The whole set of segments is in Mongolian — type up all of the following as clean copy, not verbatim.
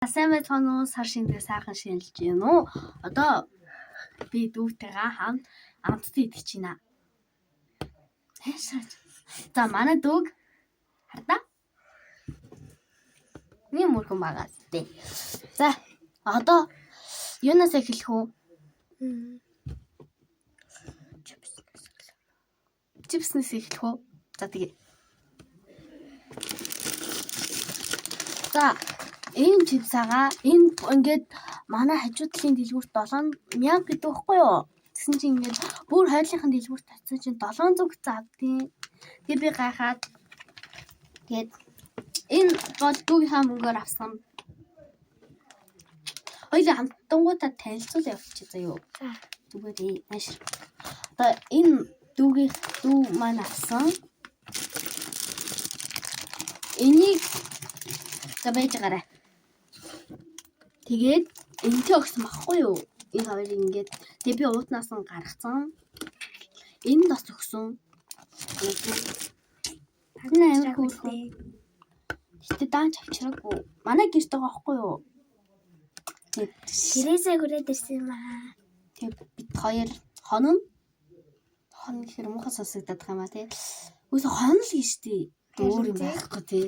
Сайн байцгаана уу? Сар шингээ сайхан шинжилж байна уу? Одоо би дүүтэйгээ хамт амттай идэж байна. За манай дүүг хардаа. Нэг мөрхөн байгаа зү. За одоо юунаас эхлэх вэ? Чипснээс эхлэх үү? За тэгээ. За энэ чипсаага энэ ингээд манай хажуу талын дэлгүүрт 7000 гэдэг байхгүй юу? Тэгсэн чинь ингээд бүр хойдлынхын дэлгүүрт татсан чинь 700 гэж авдیں۔ Тэгээ би гайхаад тэгээд энэ бол дүүгийнхаа мөнгөөр авсан. Хоёулаа хамтдангуудаа танилцуулаа явуулчих заяа. За зүгээр нааш. Одоо энэ дүү маань авсан. Энийг за байж гараа. Тэгээд энэтэй өгсөн багхгүй юу? Энэ хоёрыг ингээд тэгээ би уутнаас нь гаргацсан. Энэ бас өгсөн. Энэ амар хөөрхөн. Гэтэ даанч авчираагүй. Манай гэрт байгаа байхгүй юу? Тэгээд гэрээсээ хүрээд ирсэн юм аа. Тэгээд бид хоёр хонон гэхэр муухай сонсогдоод байгаа юм аа тий. Үгүй хонол гэж тий. Өөр юм байхгүй тий.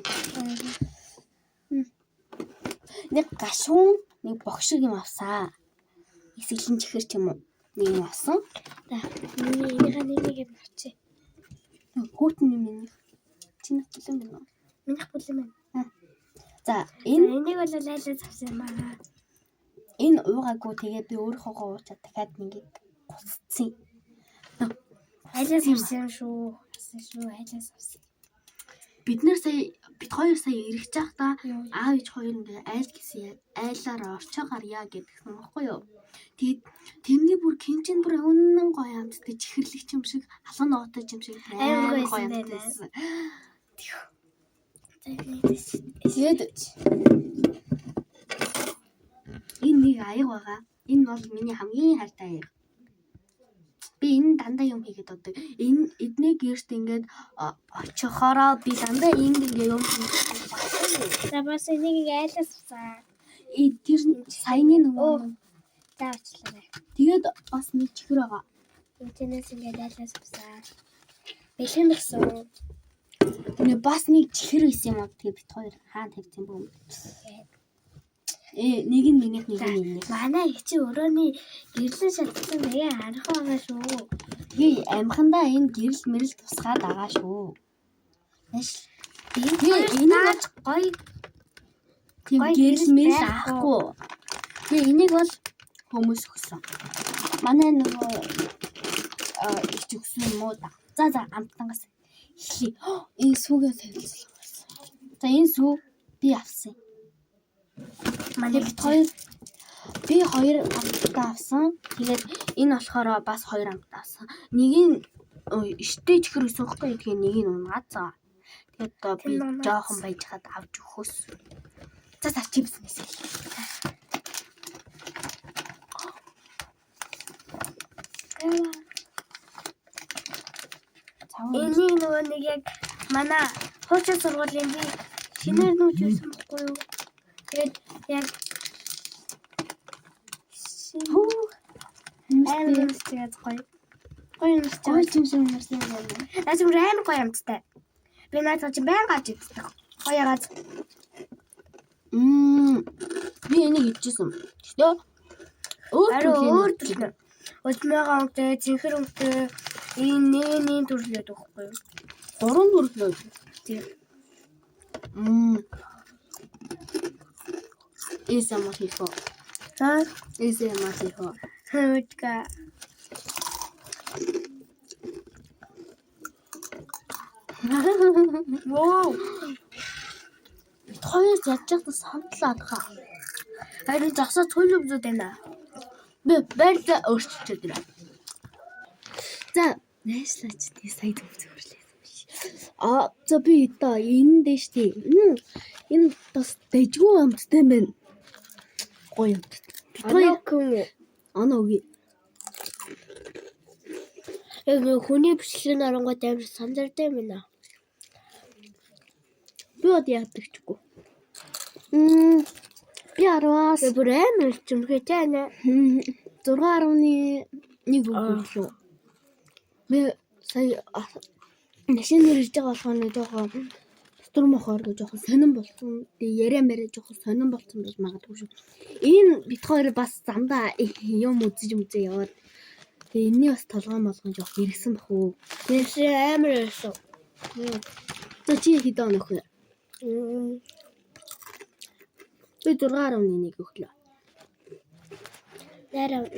Нэг гашуун, нэг богшиг юм авсаа. Эсгэлэн чихэр ч юм уу. Нэг юм авсан. Энийхээ нэг юм авчи. Хүүтэн юм минь. Чиний бүлэн байна уу? Минийх бүлэн байна. За энэ энийг бол айлаас авсан юм аа. Энэ уугаагүй тэгээ би өөрийнхөө уучаад дахиад нэг гусцсан. Айлаас авсан шүү. Айлаас авсан. Бид хоёр сая эргэж байхдаа аав ээж хоёр ингээ айл гэсэн айлаараа орчоо гарьяа гэдгсэн баггүй юу. Тэгээд тэрний бүр кинжин бүр үнэн гоё амттай чихэрлэгч юм шиг халуун ногоотой юм шиг амар гоё байсан. Тэгээд энэ нэг аяг байгаа. Энэ бол миний хамгийн хайртай аяг. Би энэ дандаа юм хийгээд боддог. Энэ эдний гэрт ингээд очихороо би дандаа энд ингээ юм хийдэг. За бас энийг айлаас авсан. Тэр саяны нөгөө даавчлаа. Тэгээд бас нэг чихэр байгаа. Энэс ингээд айлаас авсан. Бэлэн гэсэн. Тэгээ бас нэг чихэр байсан юм аа. Тэгээ бит хоёр хаана тавьсан бэ? Нэг нь минийх нэг нь минийх. Манай их чи өрөөний гэрлэн шалтгаан нэгэ харах байгаа шүү. Тэгээ амхандаа энэ гэрэл мэрэл тусгаад байгаа шүү. Маш энэ наач гоё тийм гэрэл мэрэл аахгүй. Тэгээ энийг бол хүмүүс өгсөн. Манай нөгөө их өгсөн юм уу? За амттангаас эхлэе. Энэ сүүгээ тавьчихсан. За энэ сүү би авсан. Манай би хоёр амттай авсан. Тэгээд энэ болохоор бас хоёр амттай авсан. Нэг нь штэ чихэр өсөн хөхгүй. Тэгээ нэг нь унгаацаа. Тэгээд би жоохон байж хаад авч өгөхөөс. За чипс нэсэ. Энийг нөгөө нэг яг манай хуучин сургуулийн би шинээр нүүж байсан байхгүй юу? Тэгээд яг амттай гоё юм шиг байна. Наач амар гоё амттай. Би наач баян гарч иддэг. Гоё газ. Би энийг идчихсэн. Гэтэ өөр төрөл. Өдмөөгөө өнгөтэй, цэнхэр өнгөтэй энэ төрлөөд байхгүй юу? 3 төрлөөд. Тийм. Эсэмэр хийхөө. За эсэмэр хийхөө. хөөдга. Вау. Хоёр ядчихд сандлаад байгаа. Харин зогсоо төлөвлөд байна. Би барьда өөрчилж байна. За, найшлаач тий сая төвлөрлээ. За би одоо энэ дэш тий. Энэ бас дэжгүй амттай байна. Гоё амт. Анаа үгүй. Яг хүний бичлэгийн оронгод амар сандартай юм байна. Би одоо яадаг чгүй. Би 10-аас бүр амар чимхэж байна. 6.1 өгөглөө. Би сая машинаар ирж байгаа болохоор нэг жоохон дотор мохоор гэж жоохон сонирн болсон. Тэгээ яриа мэрэ жоохон сонирн болсон гэж магадгүй шүү. Энэ бит хоёр бас замдаа юм үзэж яваад. Тэгээ энэний бас толгой молгон жоох хэрэгсэн бах уу. Тэс амар өсөө. За чи хэдэн өнөх вэ? Би 6.1 өглөө. 8.5.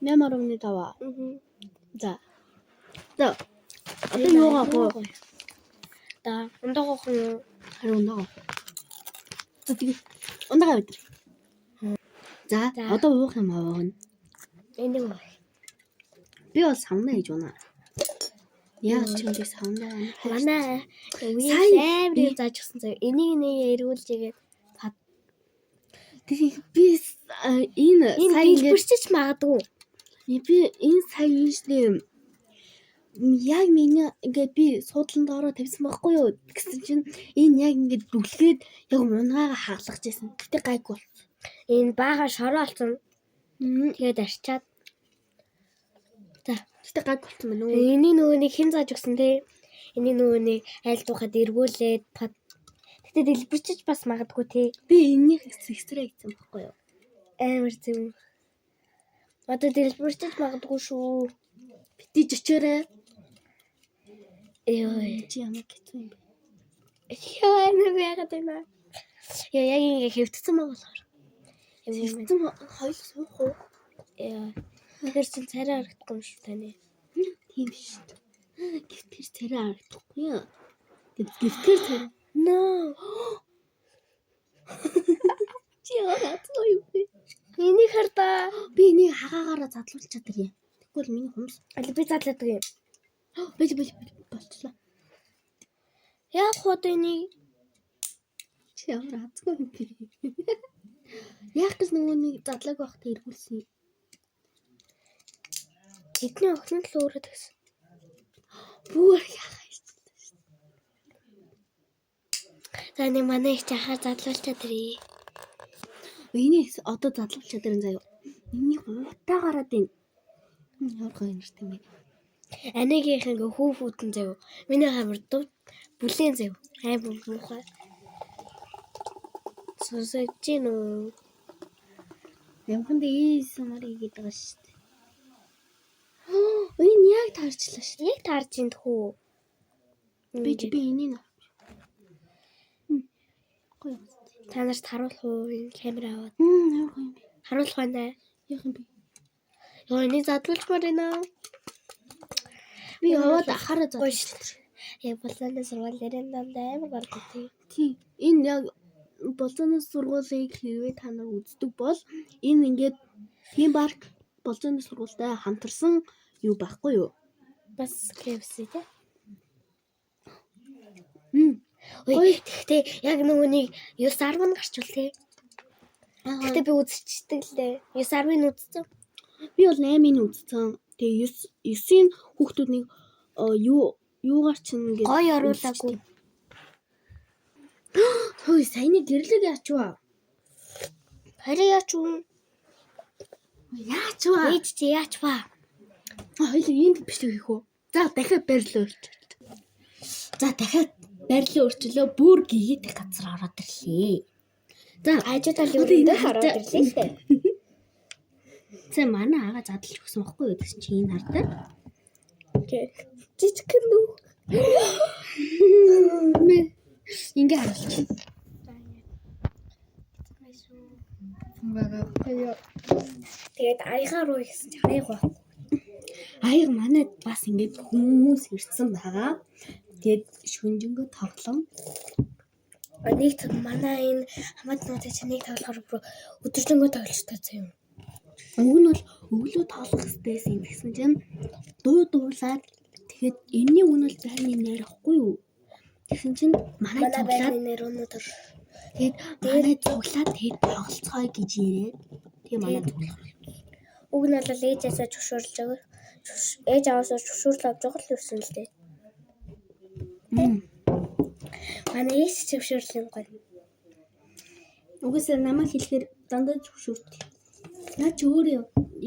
8.5. За. Одоо юу гоо? Да, ундагах юм. Харин ундагаа. За тэгээ ундагаа бид. За одоо уух юм аа. Энийг уу. Би бол савна хийж байна. Яа ч юм би савна. Манай үеийн амар зааж гисэн зав. Энийг нэг эргүүлж игээд тэгээ би энэ сая дэлбэрчиж магадгүй. Би энэ сая юушлээ яг миний ингээд би суудланд ороо тавьсан байхгүй юу гэсэн чинь энэ яг ингээд бүглгээд яг унгаага хаалгаж байсан. Гэтэ гайгүй болсон. Энэ баага шороолцсон. Тэгээд арчаад. За, гэтэ гайгүй болсон байна уу? Эний нөгөөнийг хэн зааж өгсөн те? Эний нөгөөнийг айл дуухад эргүүлээд гэтэ дэлбэрчиж бас магадгүй те. Би энэних экстра хийсэн байхгүй юу? Амар зөв. Одоо дэлбэрчиж магадгүй шүү. Битэж очоорой. Яа, чи ямар хэцүү юм бэ? Яа, яагаад юм бэ? Яа, яг ингэ хэвтсэн маа болохоор. Хэвтсэн хоёул суух уу? Яа. Тэр чин царай харагдахгүй юм шүү тань. Тийм биш. Гэвтэр царай харагдахгүй юу? Гэвтэр царай. No. Чи яагаад юу бэ? Энийг хардаа. Би энийг хагаагаараа задлуулж чаддаг юм. Тэгвэл миний хүмүүс. Али би задлаад юм. Болчихлоо. Яах вэ энийг? Чи ямар азгүй юм бэ? Яах гэж нөгөөнийг задлааг байхад эргүүлсэн юм. Эдний охин л өөрөө тэгсэн. Бүр яхаа шүү. Таны манай их чахаа задлуулж чадрий. Энийг одоо задлуулж чадрын заяа. Энийг утаа гараад ийн. Ямар гоё нэрт юм бэ? Анигийнх ингээ хүүфүүдэн заяа. Миний хамар дуу бүлээн заяа. Амар муухай. Сонсож гин үү? Ямхан дээсэн марыг гэдэг байгаа шүү дээ. Энэ яг таарчлаа шүү. Яг таарч ин тхүү. Би энийг гоё. Та нарт харуулах уу энэ камера аваад? Ямар гоё юм бэ? Харуулах байна. Яг юм бэ? Яа, энийг задлуулчмаар байна. Би яваад ахаараа задлуулчих. Яг болооны сургуулийн дандаа амар болдог тийм. Энэ яг болооны сургуулийг хэрвээ та нар үздэг бол энэ ингээд тийм парк болооны сургуультай хамтарсан юу байхгүй юу? Бас KFC тий. Ой, гэхдээ яг нөгөөнийг 9-10 гарчвал тий. Гэтэ би үзчихдэг лээ. 9-10-ыг үзсэн. Би бол 8-ыг үзсэн. Тэгээ 9-ийн хүүхдүүднийг юугаар ч ингэ гоё оруулаагүй. Хөөе, саяны гэрлэг яач вэ? Харин яач вэ? Яач вэ? Ээж чи яач вэ? Хоёул энд бичлэг хийх үү? За дахиад барилаа өөрчилж. За дахиад барилаа өөрчилөө бүр гигэдэх газар ороод ирлээ. За хажуудаа л өрөндөө хараад ирлээ л дээ. За манай аага задлж өгсөн байхгүй юу гэсэн чи энэ хардаа. Жижигхэн нүү. Ингээ харуулчих. Тэгээд аягаар руу гэсэн чи аяг ба. Аяг манайд бас ингээд хүмүүс ирсэн байгаа. Тэгээд шүнжэнгөө тоглоом. Нэг цаг манай энэ хамаатнуудын чинь нэг тоглохоор бүр өдөржингөө тоглож тацсан юм. Уг нь бол өглөө тоглох хэрэгтэйсэн гэсэн чинь дуулаад тэгэхэд энэний үн бол байрны нэр ахгүй юу? Тэгсэн чинь манай тоглоод нэр өнөдөр тэгээд манай тоглоод тэгээд тоглолцгоё гэж ирээд тэгээ манай тоглох. Уг нь бол ээжээсээ зөвшөөрлж байгаа. Ээж аваасаа зөвшөөрөл авч байгаа л юусэн л дээ. Манай ээж зөвшөөрлөн гоё. Угсаа намайг хэлэхээр дандаа зөвшөөрдөг. Наа ч өөрөө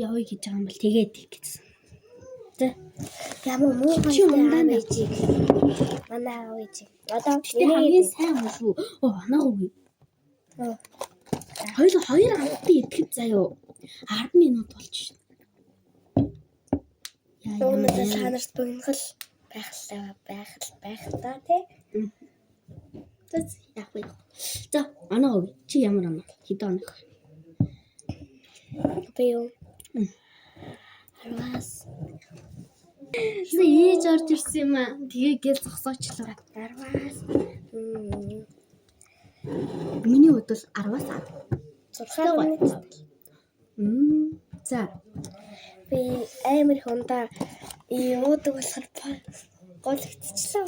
явъя гэж байгаа юм бол тэгээд гэсэн. За Ямар муу чи ундаа байжиг. Манай аав ээж. Одоо чи хамгийн сайн хүн шүү. Оноо үгүй. Хоёр амттай идэхэд заяо 10 минут болж шин. Өнөөдөр санарт богинохол байх та тий. Яг вэ. За оноо үгүй. Чи ямар оноо? Хэдэн оноо? Би юу? Арваас. Ээж орж ирсэн юм аа. Тэгээ гэл зогсоочлоо. Арваас. Миний хувьд бол 10-аас 10. 6 За. би амар хондоо уудаг болохоор гол ихтчихлээ.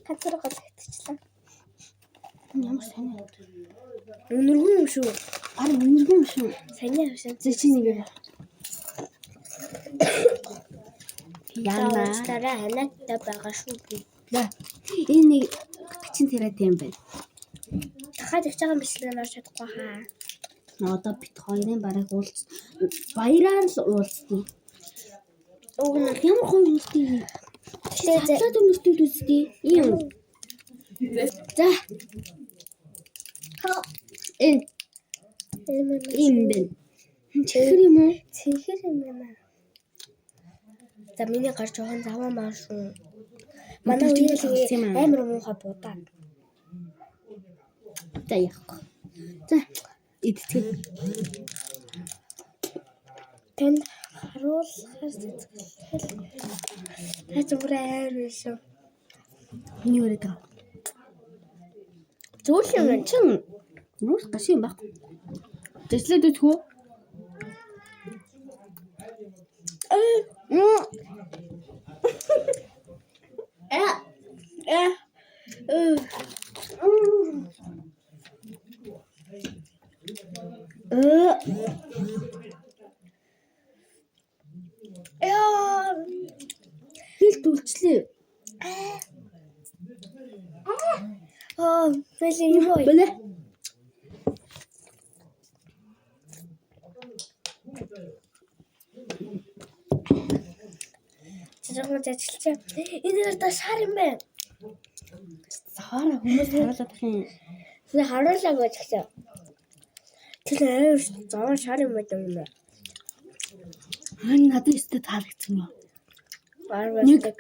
Хацар гол ихтчихлээ. Ямар сайн аа. Өнөргөн юм шүү. Өнөргөн юм шүү. Сайн юм шиг. Зэ чи нэг Яна тараа ханаатай байгаа шүү би. Энэ нэг гачин тэрэг юм байна. Дахиад явж байгаа мэтлэн орж чадахгүй хаа. Одоо бит хоёрын бараг баяраар л уулзсан. Ямар гоё үнэтэй. Тэгээд үнэтэй үстэй. Ийм. За. Ийм байна. Чихэр юм уу? Чихэр юм аа. За миний гар жоохон заваа маа шүү. Манай үеийн амар муухай будаа. За яах. За идэх. Тэнд харуулахаар сэтгэлтэй. Таач бүрээр шүү. Миний өрөөд. Зүйл юм чин нуус гашин баг. Дэслээд үтгүү. Хэл түлчлээ. Бэлэн юм уу? Бэлээ. Жижигхэн ажиллаж. Энэ одоо шар юм байна. Саараа хүмүүс харуулдаг юм. Би харуулаг гэж хэлсэн. Тэр амар зовоо шар юм байна. Надад өстө таалагдсан юм. Барвдаг.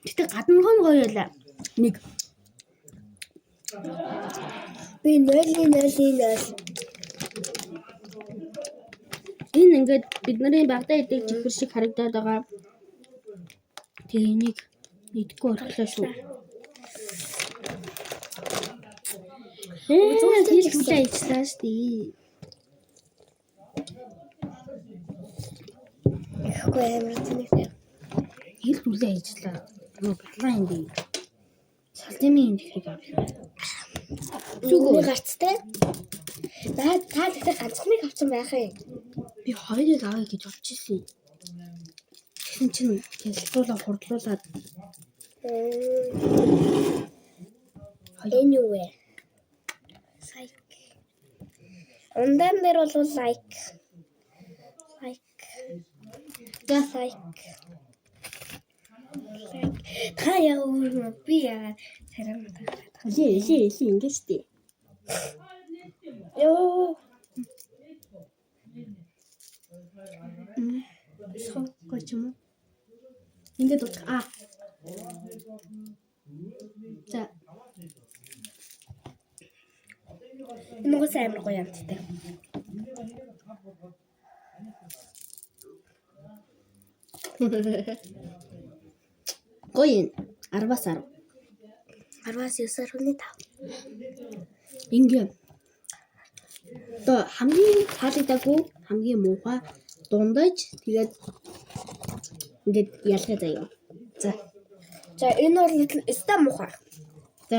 Гэтэ гаднах нь гоё байлаа. Нэг. Би 0.0. Энэ ингээд бидний багтаа идэг чихэр шиг харагдаад байгаа. Тэгээ энийг идэхгүй орхлоо шүү. Зүгтээ хүлээ ижлаа штий. Ихгүй амар тэнэг. Хэл хүлээ ижлаа. Батлаа юм би. Салдимын ихийг авлаа. Зүгөө гарцтай. Та тэгтээ ганцхныг авсан байх юм. Би хоёрыг авъя гэж бодож ирсэн. Тэгсэн чинь хэлцүүлээ хурдлуулад. Anyway. Like. Ондан дээр бол like. Та яа өөр би яа тарамтай. Лээ ингэж тий. Ёо. Гоч юм. Ингээд За. Нөгөө сайн амар гоё амттай. Гоё 10-аас 10. 10-9.5. Ингээ. Одоо хамгийн таалагдаагүй, хамгийн муухай дундаж тэгээд ингээд ялгаа заяа. За энэ бол өстой муухай. За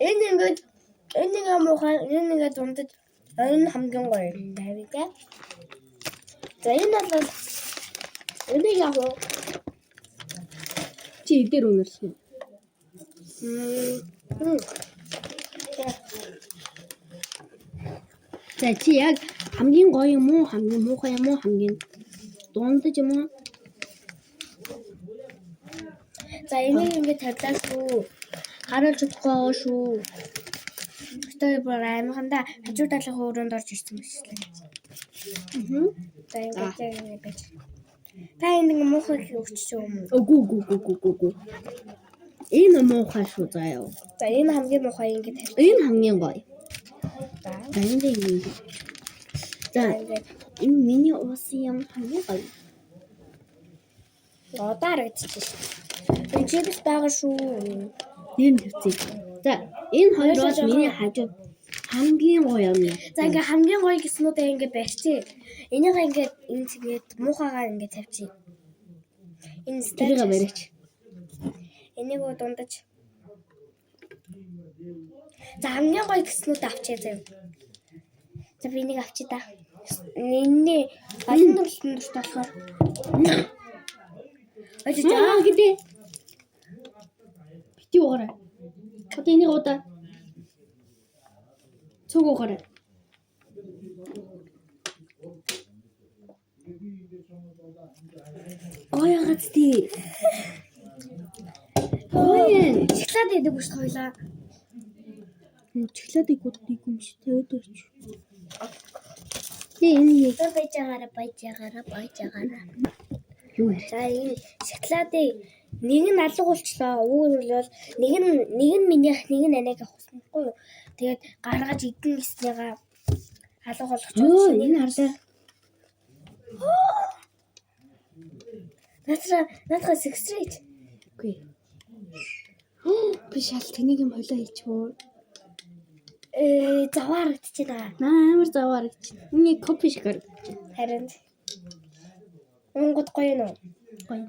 Энийг бол энэ нэг муухай, энэ нэг дундаж энэ хамгийн гоё юм байна тий. За энэ бол энийг яг чи дээр үнэрсэн. За чи яг хамгийн гоё юм уу, хамгийн муухай юм уу, хамгийн дундаж юм уу? За энийг ингээд тавьлаа шүү. Харуулж өгөхгүй байгаа шүү. Тэр бүр аймаганда хажуу талын хөөрөнд орж ирсэн биш лээ. За ингээд байж. Та энэ муухай өгч юм уу? Үгүй. Энэ муухай шүү заяа. За энэ хамгийн муухай ингээд тавь. Энэ хамгийн гоё. За За энэ. За ингээд энэ миний уусан юм хамгийн гоё. одоо харагдчихсан. Энэ чипс байгаа шүү. Энэ хэвчээ. За энэ хоёр бол миний хажуу хамгийн гоё юм. За ингээ хамгийн гоё гэснүүдээ ингээ барьчих. Энийг ингээд энэ тэгээд муухайгаар ингээ тавьчих. Энэ тэрийг стач барьж. энийг дундаж. За хамгийн гоё гэснүүд авчээ зав. За би энийг авчи та. Энэний олон төрлийн дуртай болохоор. Аа гэдэг. Бити угаарай. Одоо энийг удаа. Цуг угаарай. Гоё гацдээ. Гоё. Шоколад идэг биш хоёлаа. Шоколадыг гүддэг юм шиг тавиад өгч. Энэ байж байгаараа. юу вэ? За энэ шоколадыг нэг нь алга болчлоо. Өөр нь бол нэг нь минийх, нэг нь аниг авахгүй юу. Тэгээд гаргаж идэн гэснийгаа алга болгочихсон. Энэ харлаа. Наадхаа сэгсрэж. Үгүй. Би шал тэнийг юм хойлоо хийчихвөө. Заваарагдчихна. Амар заваар гэж. Миний кофе шиг харагдчих. Харин Монгод гоё нөө. Гоё.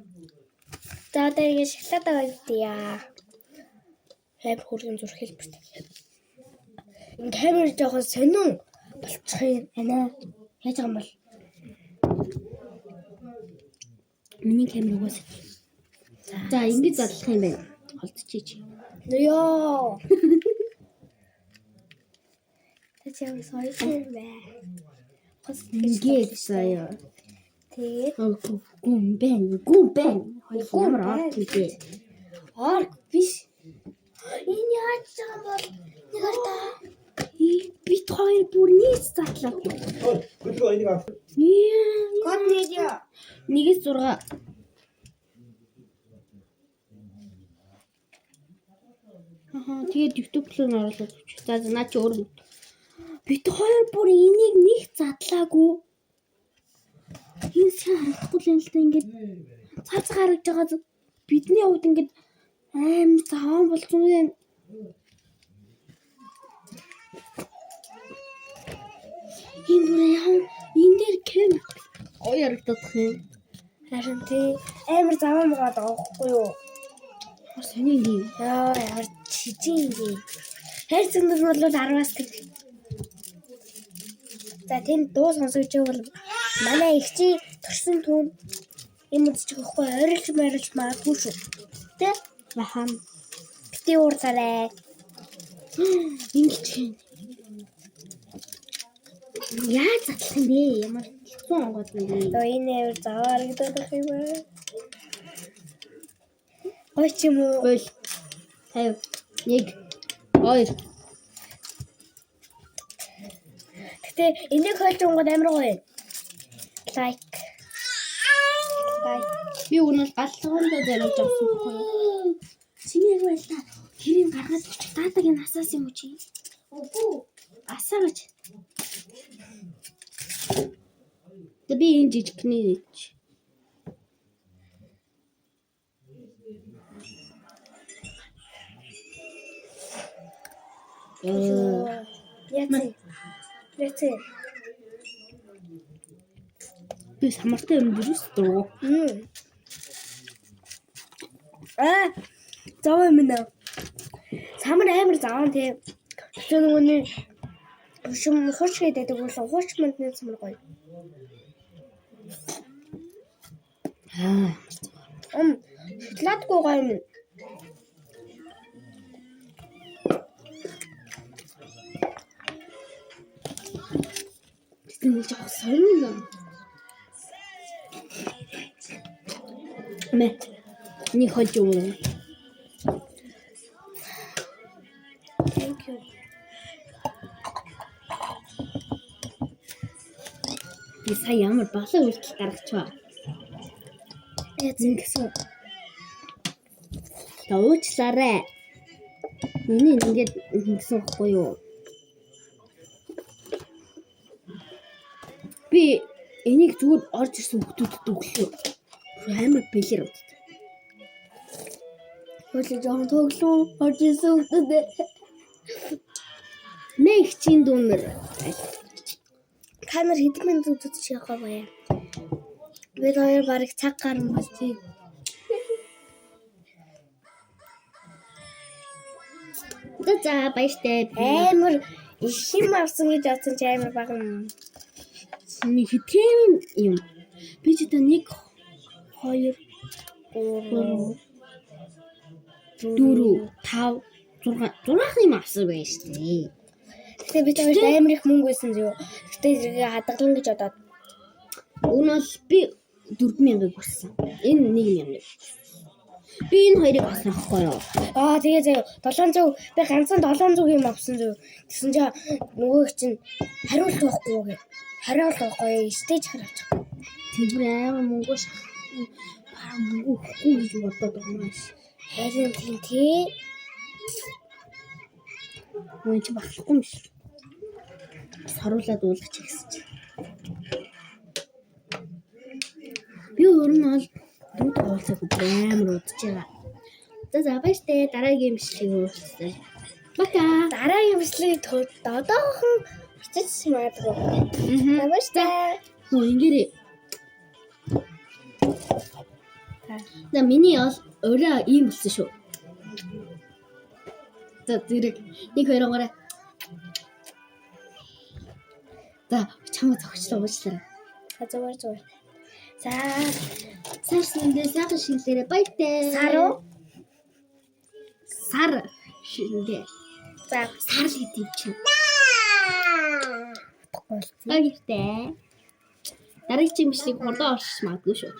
За одоо ингэ шоколадаа байдъя. Хайр хүргэн зурх хэлбэрт. Энэ камер жоохон сонин болчих юм байна. Яаж байгаа юм бол? Миний камер угаасаа. За ингэж задлах юм байна. Холдчихъя чи. Ёо. Тэцээ сойсон бай. Ингээд заяа. Тэгээд гүмбэн. Ямар арт вэ? арт биш. Энэ яаж байгаа юм бол нэг арта. Бит хоёр бүр нийт задлаа. Гөлөө энийг авах. Код нэгья. 1-6. Тэгээд YouTube руу оруулаад өгч. За наа чи өөр. Бит хоёр бүр энийг нэг задлаагүй. Энэ сайн харагдахгүй л юм л да ингээд цац гаргаж байгаа. Бидний хувьд ингээд аим цаан болсон юм. Энэ бүр яа энэ дээр кем гоё ярагдах юм. Харин тий амар заваа мгаад байгаа байхгүй юу? Сони юм. Яа ямар чижин юм. Хайрцаг нар бол 10-аас тэг. За тэнд дуу сонсож байвал манай ихчи төрсөн түн юм үзчих واخгүй ойрлж магадгүй шүү. Тэ? Яхан. Бити уурсарай. Ингэж юм. Яа задлах юм бэ? Ямар хэцүү онгод юм бэ? Оо энэ ямар заваарагдах юм бэ? Гоё ч юм уу? Бол 50 1 2 Гэтэ энийг хойлж онгод амар гоё. Лайк. би өнөө галлгоондоо зориулж авсан байхгүй юу? Чиний яг байл та. Тэрийг гаргаад өччих даадаг энэ асаас юм уу чи? Үгүй. Асаагач. Тэ би энэ жижигний чи. Яцээ. Би самартай юм бүрс дургу. Заваа юм нэ. Самар амар заваа тий. Тэр нүний шум хоч гэдэг болсон хоч мандны самар гоё. Шоколадгүй гоё юм. Тэгнэж авсан юм. Мэ. Ни хочу. Thank you. Би сая ямар балан үйлдэл гаргачваа. Зингэсэн. Туучлаарай. Миний ингээд ингэсэн байхгүй юу? Би энийг зүгээр орж ирсэн хүмүүсд өглөө. Амар бэлэр удаа. Хөөе жоохон төглөө орж ирсэн үгтэй. Нэг чин дүнэр. Камер хэдэн минут үзэж явах вэ? Бид хоёр барыг цаг гарсан болчих. За баяртай. Амар ишим авсан гэж бодсон чи амар багна. Нэг хэдхэн юм. Би ч одоо 1 2 3 4 5 6 юм авсан байж тээ. Гэтэ бид хоёр амар их мөнгө байсан зү. Гэтэ зэрэг хадгална гэж бодоод. Уг нь бол би 4000-ыг хүрсэн. Энэ 1000. Би энэ хоёрыг авсан аахгүй юу? Тэгээ заяа 700 би ганцхан 700 юм авсан зү. Тэгсэн чи нөгөө чинь хариулт байхгүй гэ. Хариулт байхгүй стейж хараачих. Тэр амар мөнгө шахах. Бара мөнгө өгөхгүй гэж бодоод байгаа юм шиг. Харин тийм тий. Мөн чи багтахгүй юм шиг. Саруулаад уулгач гэсэн чи. Би өөр нь бол дүүд уулзах амар удаж байгаа. За баяртай дараагийн бичлэгийг уулзъя. Бака. Дараагийн бичлэгийг одоохон очиж магадгүй. Баяртай. Нөө ингээрээ. За миний бол өөрөө ийм болсон шүү. За зэрэг 1 2 3. За чамд зогчлоо уучлаарай. Зүгээр. За Сарсэндээ сайхан шинэлэрэ баяртай. Сар шингээ. За Сар л гэдэг чинь. Баяртай. Дараагийн бичлэг хурдан орчих магадгүй шүү.